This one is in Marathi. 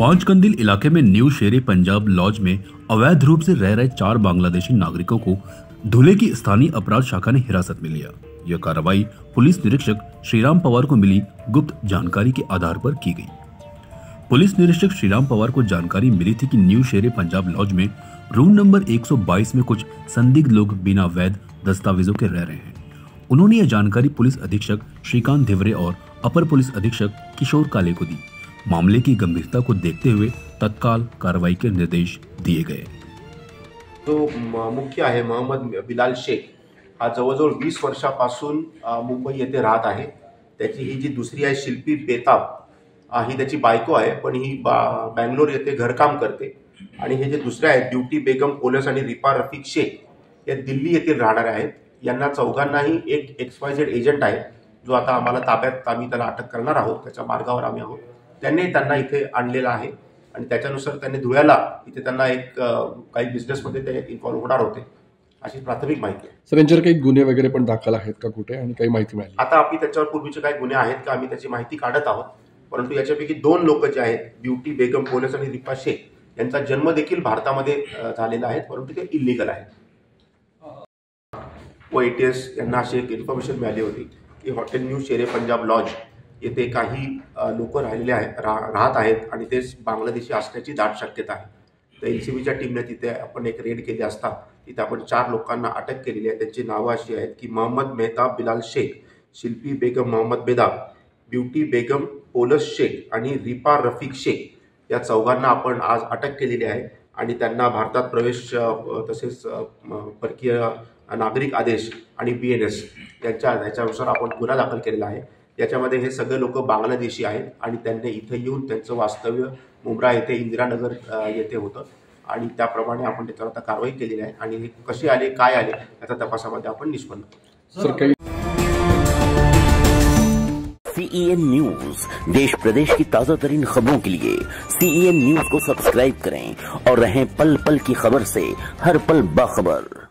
पांचकंदिल इलाके में न्यू शेरे पंजाब लॉज में अवैध रूप से रह रहे 4 बांग्लादेशी नागरिकों को धुले की स्थानीय अपराध शाखा ने हिरासत में लिया। यह कार्रवाई पुलिस निरीक्षक श्रीराम पवार को मिली गुप्त जानकारी के आधार पर की गई। पुलिस निरीक्षक श्रीराम पवार को जानकारी मिली थी कि न्यू शेरे पंजाब लॉज में रूम नंबर 122 में कुछ संदिग्ध लोग बिना वैध दस्तावेजों के रह रहे हैं। उन्होंने यह जानकारी पुलिस अधीक्षक श्रीकांत धिवरे और अपर पुलिस अधीक्षक किशोर काले को दी। मामले की गंभीरता को देखते हुए तत्काल कार्रवाई के निर्देश दिए गए। जो मुख्य आहे मोहम्मद बिलाल शेख हा जवळजवळ 20 वर्षापासून मुंबई येथे राहत आहे। त्याची ही जी दुसरी आहे शिल्पी बेताब ही त्याची बायको आहे, पण ही बँगलोर येथे घरकाम करते। आणि हे जे दुसरे आहेत ड्यूटी बेगम पोलस आणि रिपा रफिक शेख हे दिल्ली येथील राहणारे आहेत। यांना चौघांनाही एक XYZ एजंट आहे जो आता आम्हाला ताब्यात आम्ही त्याला अटक करणार आहोत, त्याच्या मार्गावर आम्ही आहोत। त्यांना इथे आणलेला आहे आणि त्याच्यानुसार त्यांनी धुळ्याला इथे त्यांना एक काही बिझनेसमध्ये ते इन्व्हॉल्व होणार होते अशी प्राथमिक माहिती आहे। सर यांच्यावर काही गुन्हे वगैरे पण दाखल आहेत का कुठे आणि काही माहिती मिळाली? आता आम्ही त्याच्यावर पूर्वीचे काही गुन्हे आहेत का आम्ही त्याची माहिती काढत आहोत, परंतु याच्यापैकी 2 लोक जे आहेत ड्यूटी बेगम पोलस आणि रिपा शेख यांचा जन्म देखील भारतामध्ये झालेला आहे, परंतु ते इल्लीगल आहेत। व ATS यांना अशी एक इन्फॉर्मेशन मिळाली होती की हॉटेल न्यू शेरे पंजाब लॉज येथे काही लोक राहत आहेत आणि ते बांगलादेशी असण्याची दाट शक्यता आहे। तर LCBच्या टीमने तिथे आपण एक रेड केली असता तिथे आपण 4 लोकांना अटक केलेली आहे। त्यांची नावं अशी आहेत की मोहम्मद मेहताब बिलाल शेख, शिल्पी बेगम मोहम्मद बेदाब, ब्यूटी बेगम पोलस शेख आणि रिपा रफिक शेख या चौघांना आपण आज अटक केलेली आहे आणि त्यांना भारतात प्रवेश तसेच परकीय नागरिक आदेश आणि BNS याच्यानुसार आपण गुन्हा दाखल केलेला आहे। याच्यामध्ये हे सगळे लोक बांगलादेशी आहेत आणि त्यांनी इथे येऊन त्यांचं वास्तव्य मुंब्रा येथे इंदिरानगर येथे होतं आणि त्याप्रमाणे आपण त्याच्यावर आता कारवाई केलेली आहे आणि हे कसे आले काय आले याचा तपासामध्ये आपण निष्पन्न करू। CEN न्यूज देश प्रदेश की ताजा तरीन खबरों के लिए CEN न्यूज को सब्सक्राइब करें और रहें पल पल की खबर से हर पल बाखबर।